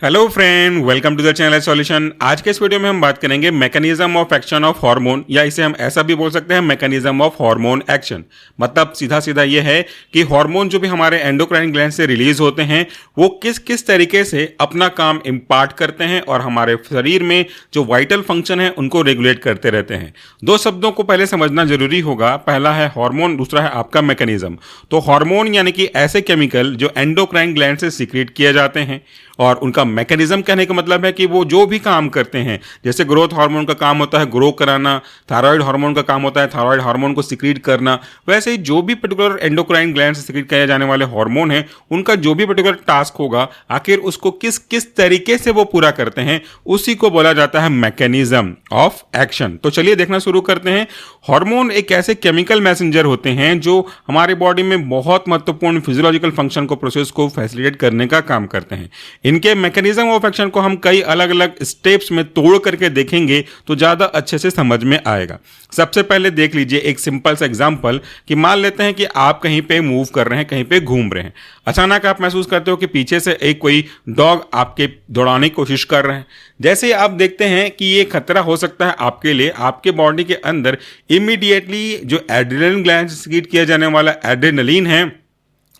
Hello friend, welcome to the channel solution. आज के इस वीडियो में हम बात करेंगे mechanism of action of hormone, या इसे हम ऐसा भी बोल सकते हैं मैकेनिज्म ऑफ हार्मोन एक्शन। मतलब सीधा सीधा ये है कि हार्मोन जो भी हमारे एंडोक्राइन ग्लैंड से रिलीज होते हैं वो किस किस तरीके से अपना काम इम्पार्ट करते हैं और हमारे शरीर में जो वाइटल फंक्शन है उनको रेगुलेट करते रहते हैं। दो शब्दों को पहले समझना जरूरी होगा, पहला है हार्मोन, दूसरा है आपका मैकेनिज्म। तो हार्मोन यानी कि ऐसे केमिकल जो एंडोक्राइन ग्लैंड से सीक्रेट किए जाते हैं, और उनका मैकेनिज्म कहने का मतलब है कि वो जो भी काम करते हैं, जैसे ग्रोथ हार्मोन का काम होता है ग्रो कराना, थायराइड हार्मोन का काम होता है थायराइड हार्मोन को सीक्रेट करना, वैसे ही जो भी पर्टिकुलर एंडोक्राइन ग्लैंड से सीक्रेट किए जाने वाले हार्मोन हैं उनका जो भी पर्टिकुलर टास्क होगा, आखिर उसको किस किस तरीके से वो पूरा करते हैं, उसी को बोला जाता है मैकेनिज्म ऑफ एक्शन। तो चलिए देखना शुरू करते हैं। हार्मोन एक ऐसे केमिकल मैसेंजर होते हैं जो हमारे बॉडी में बहुत महत्वपूर्ण फिजियोलॉजिकल फंक्शन को, प्रोसेस को फैसिलिटेट करने का काम करते हैं। इनके मैकेनिज्म ऑफ एक्शन को हम कई अलग अलग स्टेप्स में तोड़ करके देखेंगे तो ज़्यादा अच्छे से समझ में आएगा। सबसे पहले देख लीजिए एक सिंपल सा एग्जांपल कि मान लेते हैं कि आप कहीं पे मूव कर रहे हैं, कहीं पे घूम रहे हैं। अचानक आप महसूस करते हो कि पीछे से एक कोई डॉग आपके दौड़ाने की कोशिश कर रहे हैं। जैसे ही आप देखते हैं कि ये खतरा हो सकता है आपके लिए, आपके बॉडी के अंदर इमीडिएटली जो एड्रेनलिन ग्लैंड से सीक्रेट किया जाने वाला एड्रेनलिन है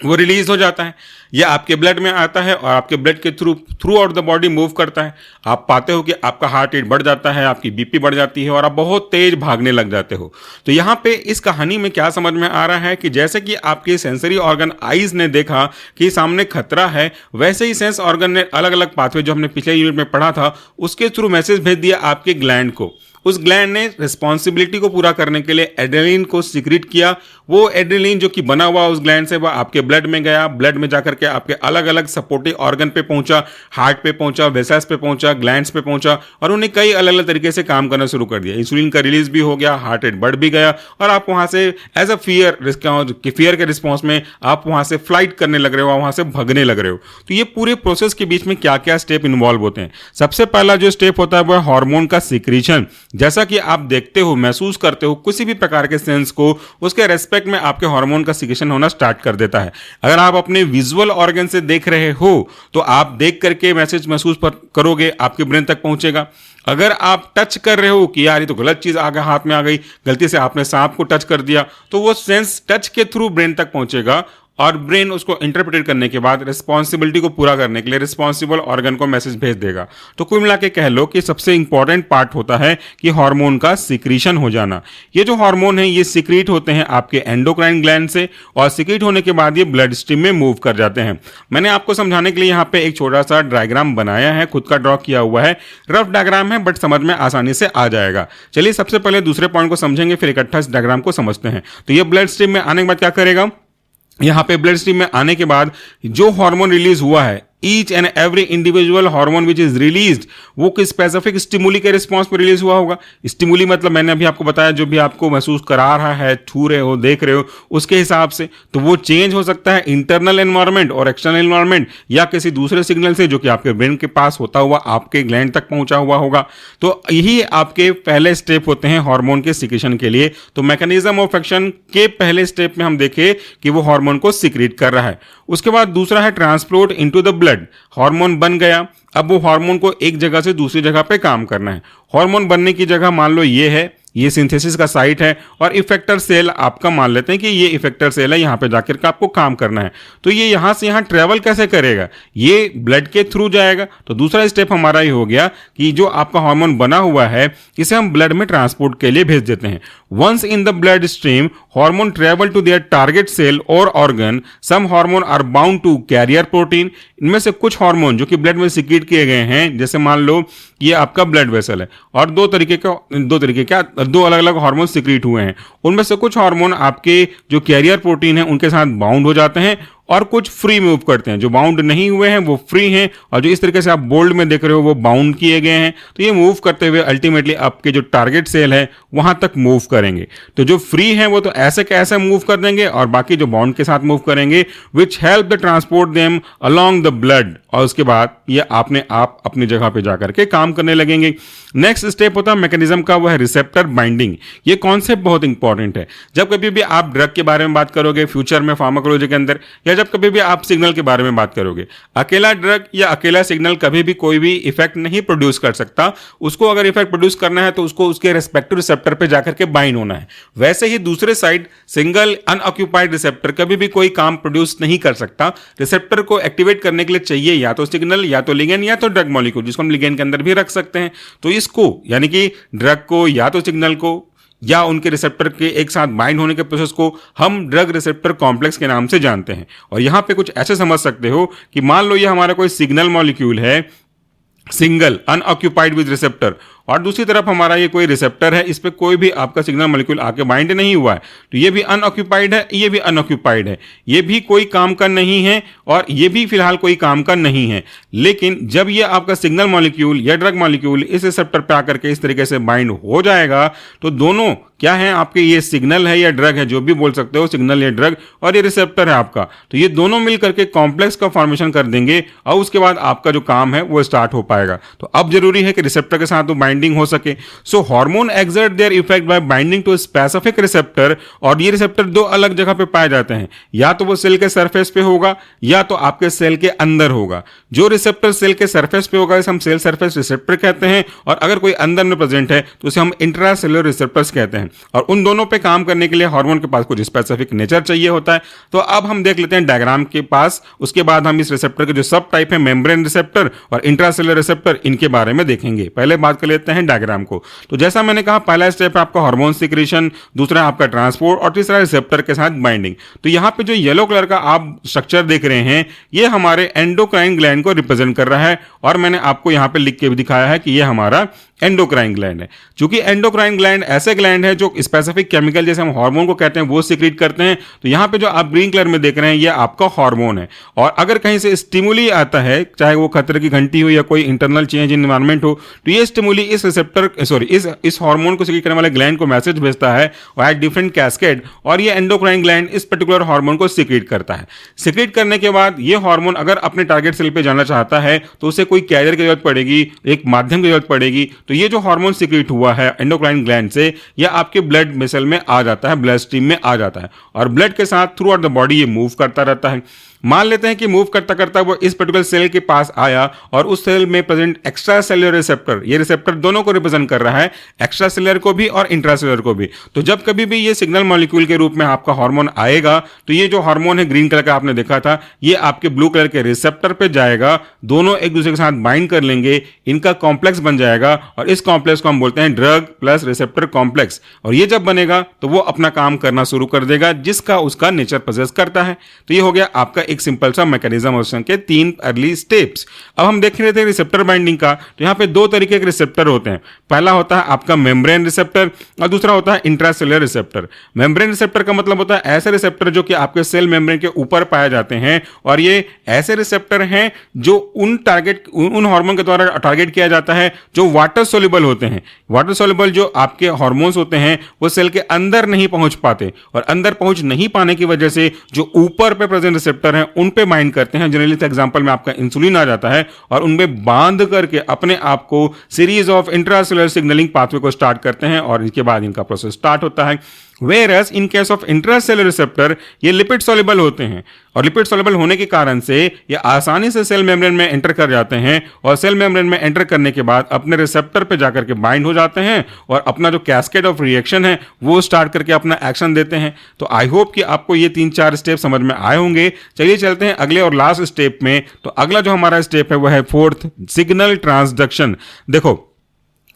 वो रिलीज हो जाता है। यह आपके ब्लड में आता है और आपके ब्लड के through out the body move करता है। आप पाते हो कि आपका हार्ट रेट बढ़ जाता है, आपकी बीपी बढ़ जाती है और आप बहुत तेज भागने लग जाते हो। तो यहाँ पे इस कहानी में क्या समझ में आ रहा है कि जैसे कि आपके सेंसरी ऑर्गन आईज ने देखा कि सामने खतरा है, वैसे ही सेंस ऑर्गन ने अलग अलग पाथवे जो हमने पिछले यूनिट में पढ़ा था उसके थ्रू मैसेज भेज दिया आपके ग्लैंड को। उस ग्लैंड ने रिस्पॉन्सिबिलिटी को पूरा करने के लिए एड्रेनलिन को सीक्रेट किया। वो एड्रेनलिन जो कि बना हुआ उस ग्लैंड से, वह आपके ब्लड में गया, ब्लड में जाकर के आपके अलग अलग सपोर्टिव ऑर्गन पे पहुंचा, हार्ट पे पहुंचा, वेसल्स पे पहुंचा, ग्लैंड्स पे पहुंचा और उन्हें कई अलग अलग तरीके से काम करना शुरू कर दिया। इंसुलिन का रिलीज भी हो गया, हार्ट रेट बढ़ भी गया और आप वहां से एज अ फियर के रिस्पॉन्स में आप वहां से फ्लाइट करने लग रहे हो, वहां से भगने लग रहे हो। तो ये पूरे प्रोसेस के बीच में क्या क्या स्टेप इन्वॉल्व होते हैं। सबसे पहला जो स्टेप होता है वह हार्मोन का सीक्रेशन। जैसा कि आप देखते हो, महसूस करते हो किसी भी प्रकार के सेंस को, उसके रेस्पेक्ट में आपके हार्मोन का सीक्रेशन होना स्टार्ट कर देता है। अगर आप अपने विजुअल ऑर्गन से देख रहे हो तो आप देख करके मैसेज महसूस करोगे, आपके ब्रेन तक पहुंचेगा। अगर आप टच कर रहे हो कि यार ये तो गलत चीज आ गया, हाथ में आ गई, गलती से आपने सांप को टच कर दिया, तो वो सेंस टच के थ्रू ब्रेन तक पहुंचेगा और ब्रेन उसको इंटरप्रेट करने के बाद रिस्पॉन्सिबिलिटी को पूरा करने के लिए रिस्पॉन्सिबल ऑर्गन को मैसेज भेज देगा। तो कुल मिला के कह लो कि सबसे इंपॉर्टेंट पार्ट होता है कि हार्मोन का सीक्रेशन हो जाना। ये जो हार्मोन है ये सीक्रेट होते हैं आपके एंडोक्राइन ग्लैंड से और सीक्रेट होने के बाद ये ब्लड स्ट्रीम में मूव कर जाते हैं। मैंने आपको समझाने के लिए यहाँ पे एक छोटा सा डायग्राम बनाया है, खुद का ड्रॉ किया हुआ है, रफ डायग्राम है बट समझ में आसानी से आ जाएगा। चलिए सबसे पहले दूसरे पॉइंट को समझेंगे, फिर इकट्ठा इस डायग्राम को समझते हैं। तो ये ब्लड स्ट्रीम में आने के बाद क्या करेगा, यहाँ पे ब्लड स्ट्रीम में आने के बाद जो हार्मोन रिलीज हुआ है, each and every individual hormone which is released, वो किस स्पेसिफिक स्टिमुली के रिस्पॉन्स में रिलीज हुआ होगा। स्टिमुली मतलब मैंने अभी आपको बताया जो भी आपको महसूस करा रहा है, छू रहे हो, देख रहे हो, उसके हिसाब से। तो वो चेंज हो सकता है इंटरनल एनवायरनमेंट और एक्सटर्नल एनवायरनमेंट या किसी दूसरे सिग्नल से जो कि आपके ब्रेन के पास होता हुआ आपके ग्लैंड तक पहुंचा हुआ होगा। तो यही आपके पहले स्टेप होते हैं हार्मोन के सीक्रेशन के लिए। तो मैकेनिज्म ऑफ एक्शन के पहले स्टेप में हम देखें कि वो हार्मोन को सीक्रेट कर रहा है। उसके बाद दूसरा है transport into the blood. Hormone बन गया, अब वो हार्मोन को एक जगह से दूसरी जगह पे काम करना है। हार्मोन बनने की जगह मान लो ये है, ये सिंथेसिस का साइट है और इफेक्टर सेल आपका मान लेते हैं कि ये इफेक्टर सेल है, यहाँ पे जाकर के आपको काम करना है। तो ये यहाँ से यहाँ ट्रेवल कैसे करेगा, ये ब्लड के थ्रू जाएगा। तो दूसरा स्टेप हमारा ये हो गया कि जो आपका हार्मोन बना हुआ है इसे हम ब्लड में ट्रांसपोर्ट के लिए भेज देते हैं। Once in the blood stream hormone travel to their target cell और organ, some hormone are bound to carrier protein. इनमें से कुछ हार्मोन जो कि ब्लड में सीक्रेट किए गए हैं, जैसे मान लो ये आपका ब्लड वेसल है और दो अलग अलग हार्मोन सीक्रेट हुए हैं, उनमें से कुछ हार्मोन आपके जो कैरियर प्रोटीन है उनके साथ बाउंड हो जाते हैं और कुछ फ्री मूव करते हैं। जो बाउंड नहीं हुए हैं वो फ्री हैं और जो इस तरीके से आप बोल्ड में देख रहे हो वो बाउंड किए गए हैं। तो ये मूव करते हुए अल्टीमेटली आपके जो टारगेट सेल है वहां तक मूव करेंगे। तो जो फ्री हैं वो तो ऐसे कैसे मूव कर देंगे और बाकी जो बाउंड के साथ मूव करेंगे, which help the transport them along the blood. और उसके बाद ये आपने आप अपनी जगह पे जाकर के काम करने लगेंगे। नेक्स्ट स्टेप होता है मैकेनिज्म का, वो है रिसेप्टर बाइंडिंग। ये कॉन्सेप्ट बहुत इंपॉर्टेंट है। जब कभी भी आप ड्रग के बारे में बात करोगे फ्यूचर में फार्माकोलॉजी के अंदर, या जब कभी भी आप सिग्नल के बारे में बात करोगे, अकेला ड्रग या अकेला सिग्नल कभी भी कोई भी इफेक्ट नहीं प्रोड्यूस कर सकता। उसको अगर इफेक्ट प्रोड्यूस करना है तो उसको उसके रेस्पेक्टिव रिसेप्टर पे जाकर के बाइंड होना है। वैसे ही दूसरे साइड सिंगल अनऑक्यूपाइड रिसेप्टर कभी भी कोई काम प्रोड्यूस नहीं कर सकता। रिसेप्टर को एक्टिवेट करने के लिए चाहिए या तो सिग्नल, या तो लिगेंड, या तो ड्रग मॉलिक्यूल, जिसको हम लिगेंड के अंदर भी रख सकते हैं। तो इसको यानी कि ड्रग को या तो सिग्नल को या उनके रिसेप्टर के एक साथ बाइंड होने के प्रोसेस को हम ड्रग रिसेप्टर कॉम्प्लेक्स के नाम से जानते हैं। और यहां पे कुछ ऐसे समझ सकते हो कि मान लो ये हमारा कोई सिग्नल मॉलिक्यूल है, सिंगल अनऑक्यूपाइड विद रिसेप्टर, और दूसरी तरफ हमारा ये कोई रिसेप्टर है, इस पे कोई भी आपका सिग्नल मॉलिक्यूल आके बाइंड नहीं हुआ है, तो ये भी अनऑक्यूपाइड है, ये भी अनऑक्यूपाइड है, ये भी कोई काम का नहीं है और ये भी फिलहाल कोई काम का नहीं है। लेकिन जब ये आपका सिग्नल मॉलिक्यूल या ड्रग मॉलिक्यूल इस रिसेप्टर पे आकर के इस तरीके से बाइंड हो जाएगा तो दोनों क्या है आपके, ये सिग्नल है या ड्रग है, जो भी बोल सकते हो, सिग्नल या ड्रग, और ये रिसेप्टर है आपका, तो ये दोनों मिल करके कॉम्प्लेक्स का फॉर्मेशन कर देंगे और उसके बाद आपका जो काम है वो स्टार्ट हो पाएगा। तो अब जरूरी है कि रिसेप्टर के साथ तो बाइंडिंग हो सके। So hormone exert their effect by binding to specific receptor, और ये रिसेप्टर दो अलग जगह पे पाए जाते हैं, या तो वो सेल के सरफेस पे होगा या तो आपके सेल के अंदर होगा। जो रिसेप्टर सेल के सरफेस पे होगा इसे हम सेल सरफेस रिसेप्टर कहते हैं, और अगर कोई अंदर में प्रेजेंट है तो उसे हम इंट्रासेलुलर रिसेप्टर्स कहते हैं। और उन दोनों पे काम करने के लिए हार्मोन के पास कुछ स्पेसिफिक नेचर चाहिए होता है। तो अब हम देख लेते हैं डायग्राम के पास, उसके बाद हम इस रिसेप्टर के जो सब टाइप है, मेम्ब्रेन रिसेप्टर और इंट्रासेलुलर रिसेप्टर, इनके बारे में देखेंगे। पहले बात कर लेते हैं डायग्राम को। तो जैसा मैंने कहा, पहला स्टेप है आपका हार्मोन सिक्रीशन, दूसरा आपका ट्रांसपोर्ट और तीसरा रिसेप्टर के साथ बाइंडिंग। तो यहां पे जो येलो कलर का आप स्ट्रक्चर देख रहे हैं ये हमारे एंडोक्राइन ग्लैंड को रिप्रेजेंट कर रहा है, और मैंने आपको यहां पे लिख के भी दिखाया है कि ये हमारा एंडोक्राइन ग्लैंड है। चूंकि एंडोक्राइन ग्लैंड ऐसे ग्लैंड है जो स्पेसिफिक केमिकल जैसे हम हार्मोन को कहते हैं वो सिक्रीट करते हैं, तो यहां पे जो आप ग्रीन कलर में देख रहे हैं ये आपका हार्मोन है। और अगर कहीं से स्टिमुली आता है, चाहे वो खतरे की घंटी हो या कोई इंटरनल चेंज इन एनवायरनमेंट हो, तो ये स्टिमुली इस रिसेप्टर इस हार्मोन को सिक्रीट करने वाले ग्लैंड को मैसेज भेजता है और एट डिफरेंट कैस्केड, और ये एंडोक्राइन ग्लैंड इस पर्टिकुलर हार्मोन को सिक्रीट करता है। सिक्रीट करने के बाद ये हार्मोन अगर अपने टारगेट सेल पे जाना चाहता है तो उसे कोई कैरियर की जरूरत पड़ेगी, एक माध्यम की जरूरत पड़ेगी। तो ये जो हार्मोन सिक्रीट हुआ है एंडोक्राइन ग्लैंड से, यह आपके ब्लड वेसल में आ जाता है, ब्लड स्ट्रीम में आ जाता है, और ब्लड के साथ थ्रू आउट द बॉडी ये मूव करता रहता है। मान लेते हैं कि मूव करता करता वो इस पर्टिकुलर सेल के पास आया और उस सेल में प्रेजेंट एक्स्ट्रा सेलुलर रिसेप्टर, ये रिसेप्टर दोनों को रिप्रेजेंट कर रहा है, एक्स्ट्रा सेलुलर को भी और इंट्रासेलुलर को भी। तो जब कभी भी ये सिग्नल मॉलिक्यूल के रूप में आपका हार्मोन आएगा तो ये जो हार्मोन है ग्रीन कलर का आपने देखा था, ये आपके ब्लू कलर के रिसेप्टर पे जाएगा, दोनों एक दूसरे के साथ बाइंड कर लेंगे, इनका कॉम्प्लेक्स बन जाएगा, और इस कॉम्प्लेक्स को हम बोलते हैं ड्रग प्लस रिसेप्टर कॉम्प्लेक्स। और ये जब बनेगा तो वो अपना काम करना शुरू कर देगा जिसका उसका नेचर पोजेस करता है। तो ये हो गया आपका एक सिंपल सा मैकेनिज्म के 3 अर्ली स्टेप्स। अब हम देख रहे थे रिसेप्टर बाइंडिंग का, तो यहां पे 2 तरीके के रिसेप्टर होते हैं। पहला होता है आपका मेम्ब्रेन रिसेप्टर और दूसरा होता है इंट्रासेलुलर रिसेप्टर। मेम्ब्रेन रिसेप्टर का मतलब होता है ऐसे रिसेप्टर जो कि आपके सेल मेम्ब्रेन के ऊपर पाए जाते हैं, और ये ऐसे रिसेप्टर हैं जो उन हार्मोन के द्वारा टारगेट किया जाता है जो वाटर सोल्यूबल होते हैं। वाटर सोल्यूबल जो आपके हार्मोन्स होते हैं वो सेल के अंदर नहीं पहुंच पाते, और अंदर पहुंच नहीं पाने की वजह से जो ऊपर पे प्रेजेंट रिसेप्टर हैं उन पे बाइंड करते हैं। जनरली एग्जांपल में आपका इंसुलिन आ जाता है और उनमें बांध करके अपने आप को series of intracellular signalling pathway को स्टार्ट करते हैं, और इसके बाद इनका प्रोसेस स्टार्ट होता है। Whereas in case of intracellular receptor ये लिपिड soluble होते हैं, और लिपिड soluble होने के कारण से ये आसानी से सेल मेम्ब्रेन में एंटर कर जाते हैं, और सेल मेम्ब्रेन में एंटर करने के बाद अपने रिसेप्टर पे जाकर के बाइंड हो जाते हैं और अपना जो कैस्केड ऑफ रिएक्शन है वो स्टार्ट करके अपना एक्शन देते हैं। तो आई होप कि आपको ये 3-4 स्टेप समझ में आए होंगे। चलिए चलते हैं अगले और लास्ट स्टेप में। तो अगला जो हमारा स्टेप है वह है 4th, सिग्नल ट्रांसडक्शन। देखो,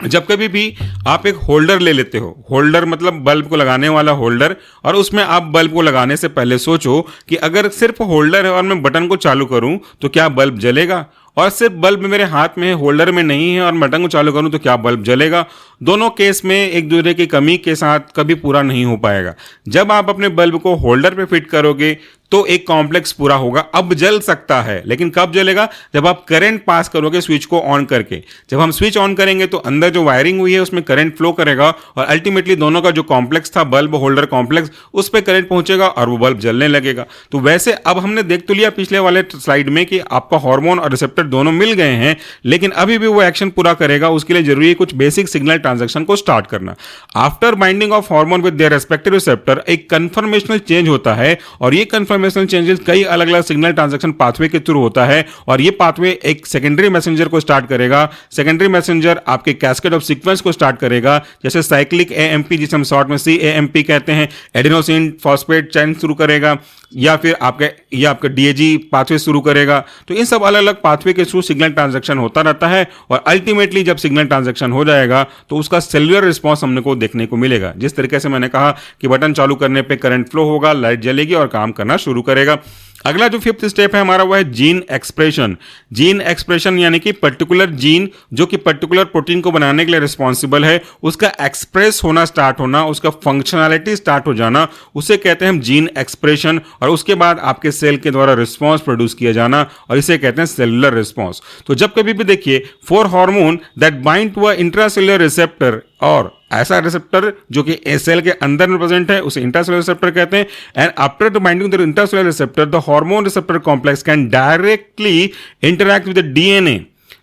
जब कभी भी आप एक होल्डर ले लेते हो, होल्डर मतलब बल्ब को लगाने वाला होल्डर, और उसमें आप बल्ब को लगाने से पहले सोचो कि अगर सिर्फ होल्डर है और मैं बटन को चालू करूं तो क्या बल्ब जलेगा, और सिर्फ बल्ब मेरे हाथ में है, होल्डर में नहीं है, और बटन को चालू करूं तो क्या बल्ब जलेगा। दोनों केस में एक दूसरे की कमी के साथ कभी पूरा नहीं हो पाएगा। जब आप अपने बल्ब को होल्डर पे फिट करोगे तो एक कॉम्प्लेक्स पूरा होगा, अब जल सकता है, लेकिन कब जलेगा? जब आप करंट पास करोगे स्विच को ऑन करके। जब हम स्विच ऑन करेंगे तो अंदर जो वायरिंग हुई है उसमें करंट फ्लो करेगा, और अल्टीमेटली दोनों का जो कॉम्प्लेक्स था बल्ब होल्डर कॉम्प्लेक्स, उस पर करंट पहुंचेगा और वो बल्ब जलने लगेगा। तो वैसे अब हमने देख तो लिया पिछले वाले स्लाइड में कि आपका हार्मोन और रिसेप्टर दोनों मिल गए हैं, लेकिन अभी भी वो एक्शन पूरा करेगा, उसके लिए जरूरी है कुछ बेसिक सिग्नल ट्रांजैक्शन को स्टार्ट करना। After binding of hormone with their respective receptor एक कन्फर्मेशनल चेंज होता है और ये कन्फर्मेशनल चेंजेस कई अलग अलग सिग्नल ट्रांजैक्शन पाथवे के थ्रू होता है और ये पाथवे एक सेकेंडरी मैसेंजर को स्टार्ट करेगा। सेकेंडरी मैसेंजर आपके कैस्केड ऑफ सीक्वेंस को स्टार्ट करेगा, जैसे साइक्लिक एएमपी जिसे हम शॉर्ट में CAMP कहते हैं, एडेनोसिन फॉस्फेट चैन शुरू करेगा या फिर आपका डीएजी पाथवे शुरू करेगा। तो इन सब अलग अलग पाथवे के थ्रू सिग्नल ट्रांजैक्शन होता रहता है और अल्टीमेटली जब सिग्नल ट्रांजैक्शन हो जाएगा तो उसका सेलुलर रिस्पॉन्स हमने को देखने को मिलेगा। जिस तरीके से मैंने कहा कि बटन चालू करने पे करंट फ्लो होगा, लाइट जलेगी और काम करना शुरू करेगा। अगला जो फिफ्थ स्टेप है हमारा वो है जीन एक्सप्रेशन। जीन एक्सप्रेशन यानी कि पर्टिकुलर जीन जो कि पर्टिकुलर प्रोटीन को बनाने के लिए रिस्पॉन्सिबल है उसका एक्सप्रेस होना स्टार्ट होना, उसका फंक्शनैलिटी स्टार्ट हो जाना, उसे कहते हैं हम जीन एक्सप्रेशन। और उसके बाद आपके सेल के द्वारा रिस्पॉन्स प्रोड्यूस किया जाना और इसे कहते हैं सेलुलर रिस्पॉन्स। तो जब कभी भी देखिए for hormone that bind to a intracellular receptor और ऐसा रिसेप्टर जो कि सेल के अंदर में प्रेजेंट है उसे इंट्रासेलुलर रिसेप्टर कहते हैं। And after the binding the intracellular receptor the hormone receptor complex can directly interact with the DNA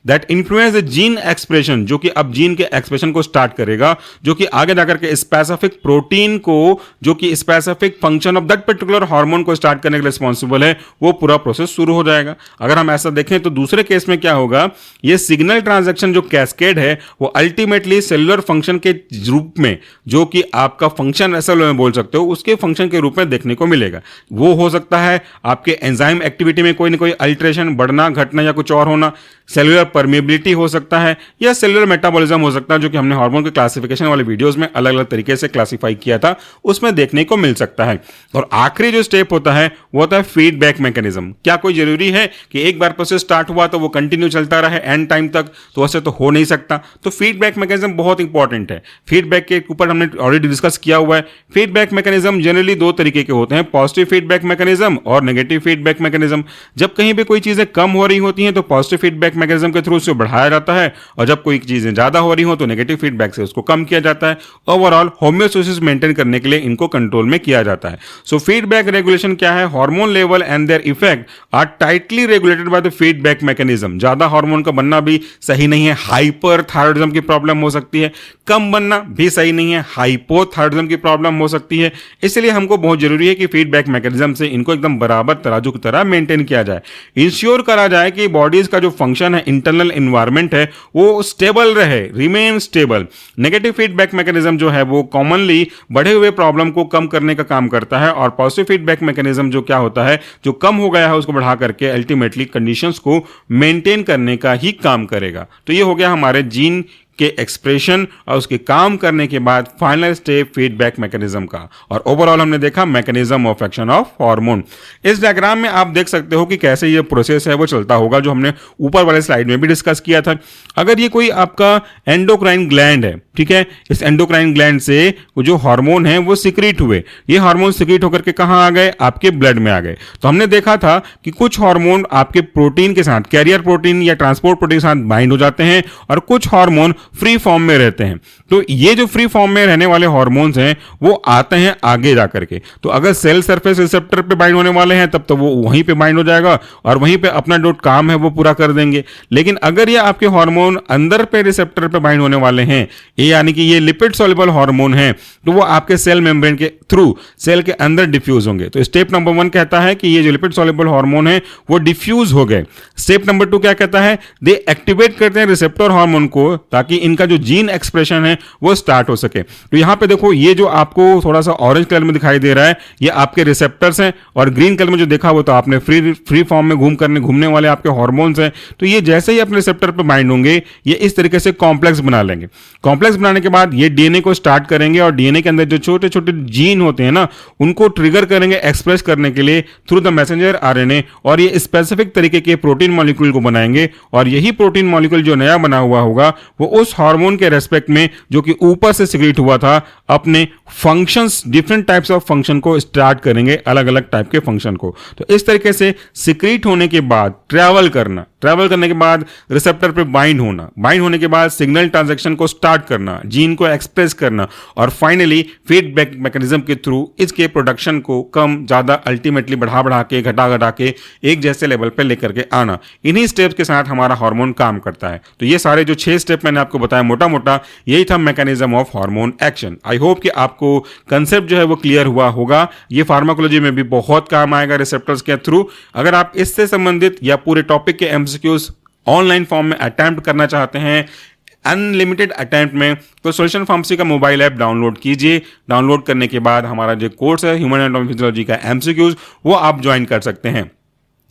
that influence the gene expression, जो कि अब जीन के एक्सप्रेशन को स्टार्ट करेगा, जो कि आगे जाकर के स्पेसिफिक प्रोटीन को जो कि specific function of that particular hormone को स्टार्ट करने के लिए रिस्पॉन्सिबल है, वो पूरा प्रोसेस शुरू हो जाएगा। अगर हम ऐसा देखें तो दूसरे केस में क्या होगा, ये सिग्नल ट्रांजैक्शन जो कैस्केड है वो अल्टीमेटली सेलुलर फंक्शन के रूप में, जो कि आपका फंक्शन ऐसा बोल सकते हो, उसके फंक्शन के रूप में देखने को मिलेगा। वो हो सकता है आपके एंजाइम एक्टिविटी में कोई ना कोई अल्टरेशन, बढ़ना घटना या कुछ और होना, सेलुलर परमेबिलिटी हो सकता है या सेलुलर मेटाबॉलिज्म हो सकता है, जो कि हमने हार्मोन के क्लासिफिकेशन वाले वीडियोस में अलग अलग तरीके से क्लासिफाई किया था, उसमें देखने को मिल सकता है। और आखिरी जो स्टेप होता है वो होता है फीडबैक मैकेनिज्म। क्या कोई जरूरी है कि एक बार प्रोसेस स्टार्ट हुआ तो वो कंटिन्यू चलता रहे एंड टाइम तक? तो वैसे तो हो नहीं सकता। तो फीडबैक मैकेनिज्म बहुत इंपॉर्टेंट है। फीडबैक के ऊपर हमने ऑलरेडी डिस्कस किया हुआ है। फीडबैक मैकेनिज्म जनरली दो तरीके के होते हैं, पॉजिटिव फीडबैक मैकेनिज्म और नेगेटिव फीडबैक मैकेनिज्म। जब कहीं भी कोई चीजें कम हो रही होती हैं तो पॉजिटिव फीडबैक मैकेनिज्म के थ्रू उसे बढ़ाया जाता है और जब कोई चीजें ज्यादा हो रही हो तो नेगेटिव फीडबैक से उसको कम किया जाता है। ओवरऑल होम्योस्टेसिस मेंटेन करने के लिए इनको कंट्रोल में किया जाता है। सो फीडबैक रेगुलेशन क्या है? Hormone level and their effect are tightly regulated by the feedback mechanism. ज्यादा हार्मोन का बनना भी सही नहीं है, हाइपरथायरॉइडिज्म की प्रॉब्लम हो सकती है। कम बनना भी सही नहीं है, हाइपोथायरॉइडिज्म की प्रॉब्लम हो सकती है। इसलिए हमको बहुत जरूरी है कि फीडबैक मैकेनिज्म से इनको एकदम बराबर तराजू की तरह मेंटेन किया जाए, इंश्योर करा जाए कि बॉडीज का जो फंक्शन है, इंटरनल एनवायरनमेंट है, वो स्टेबल रहे, remain stable. Negative feedback mechanism जो है वो कॉमनली बढ़े हुए प्रॉब्लम को कम करने का काम करता है और पॉजिटिव फीडबैक मैकेनिज्म जो क्या होता है, जो कम हो गया है उसको बढ़ा करके अल्टीमेटली कंडीशंस को मेंटेन करने का ही काम करेगा। तो ये हो गया हमारे जीन के एक्सप्रेशन और उसके काम करने के बाद फाइनल स्टेप फीडबैक मैकेनिज्म का। और ओवरऑल हमने देखा mechanism of action of hormone. इस डायग्राम में आप देख सकते हो कि कैसे ये प्रोसेस है वो चलता होगा, जो हमने ऊपर वाले स्लाइड में भी डिस्कस किया था। अगर ये कोई आपका एंडोक्राइन ग्लैंड है, ठीक है, इस एंडोक्राइन ग्लैंड से जो हार्मोन है वो सिक्रीट हुए, ये हार्मोन सिक्रीट होकर के कहां आ गए? आपके ब्लड में आ गए। तो हमने देखा था कि कुछ हार्मोन आपके प्रोटीन के साथ, कैरियर प्रोटीन या ट्रांसपोर्ट प्रोटीन के साथ बाइंड हो जाते हैं और कुछ हार्मोन फ्री फॉर्म में रहते हैं। तो ये जो फ्री फॉर्म में रहने वाले हार्मोन्स हैं वो आते हैं आगे जाकर के। तो अगर सेल सरफेस रिसेप्टर पे बाइंड होने वाले हैं तब तो वो वहीं पे बाइंड हो जाएगा और वहीं पे अपना जो काम है वो पूरा कर देंगे। लेकिन अगर ये आपके हार्मोन अंदर पे रिसेप्टर पे बाइंड होने वाले हैं, ये यानी कि ये लिपिड सॉल्युबल हार्मोन है, तो वो आपके सेल मेम्ब्रेन के थ्रू सेल के अंदर डिफ्यूज होंगे। तो स्टेप नंबर 1 कहता है कि ये जो लिपिड सॉल्युबल हार्मोन है वो डिफ्यूज हो गए। स्टेप नंबर 2 क्या कहता है? दे एक्टिवेट करते हैं रिसेप्टर हार्मोन को ताकि इनका जो जीन एक्सप्रेशन है वो स्टार्ट हो सके। तो यहां पे देखो, ये जो आपको थोड़ा सा ऑरेंज कलर में दिखाई दे रहा है ये आपके रिसेप्टर्स हैं और ग्रीन कलर में जो देखा वो तो आपने फ्री फॉर्म में घूमने वाले आपके हार्मोन्स हैं। तो ये जैसे ही अपने रिसेप्टर पे बाइंड होंगे ये इस तरीके से कॉम्प्लेक्स बना लेंगे। कॉम्प्लेक्स बनाने के बाद ये डीएनए को स्टार्ट करेंगे और डीएनए के अंदर जो छोटे छोटे जीन होते हैं ना, उनको ट्रिगर करेंगे एक्सप्रेस करने के लिए थ्रू द मैसेंजर आरएनए, और ये स्पेसिफिक तरीके के प्रोटीन मॉलिक्यूल को बनाएंगे। और यही प्रोटीन मॉलिक्यूल जो नया बना हुआ होगा वो उस हार्मोन के रेस्पेक्ट में जो कि ऊपर से सिक्रीट हुआ था अपने functions, different types of function को स्टार्ट करेंगे, अलग अलग टाइप के फंक्शन को। तो इस तरीके से सिक्रीट होने के बाद ट्रैवल करना, ट्रैवल करने के बाद रिसेप्टर पे बाइंड होने के बाद सिग्नल ट्रांजैक्शन को स्टार्ट करना, जीन को एक्सप्रेस करना और फाइनली फीडबैक मैकेनिज्म के थ्रू इसके प्रोडक्शन को कम ज़्यादा अल्टीमेटली बढ़ा के घटा के एक जैसे लेवल पे लेकर के आना। इन्हीं स्टेप्स के साथ हमारा हार्मोन काम करता है। तो ये सारे जो 6 स्टेप मैंने आपको बताया मोटा मोटा, यही था mechanism of hormone action. I hope कि आपको कंसेप्ट जो है वो क्लियर हुआ होगा। ये फार्माकोलॉजी में भी बहुत काम आएगा रिसेप्टर्स के थ्रू। अगर आप इससे संबंधित या पूरे टॉपिक के एमसीक्यूज ऑनलाइन फॉर्म में अटेम्प्ट करना चाहते हैं, अनलिमिटेड अटेम्प्ट में, तो सॉल्यूशन फार्मेसी का मोबाइल ऐप डाउनलोड कीजिए। डाउनलोड करने के बाद हमारा जो कोर्स है ह्यूमन एनाटॉमी फिजियोलॉजी का एमसीक्यूज, वो आप ज्वाइन कर सकते हैं।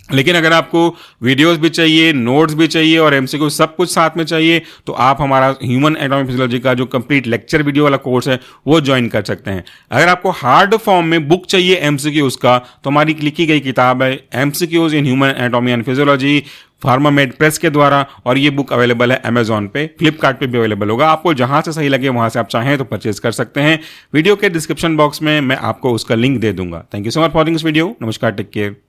लेकिन अगर आपको वीडियोस भी चाहिए, नोट्स भी चाहिए और एमसीक्यू सब कुछ साथ में चाहिए, तो आप हमारा ह्यूमन एनाटॉमी फिजियोलॉजी का जो कंप्लीट लेक्चर वीडियो वाला कोर्स है वो ज्वाइन कर सकते हैं। अगर आपको हार्ड फॉर्म में बुक चाहिए एमसीक्यूज का, तो हमारी लिखी गई किताब है MCQs in human anatomy and physiology, Pharmamed press के द्वारा, और ये बुक अवेलेबल है अमेजॉन पे, फ्लिपकार्ट पे भी अवेलेबल होगा। आपको जहां से सही लगे वहां से आप चाहें तो परचेज कर सकते हैं। वीडियो के डिस्क्रिप्शन बॉक्स में मैं आपको उसका लिंक दे दूंगा। Thank you so much for this video. नमस्कार, टेक केयर।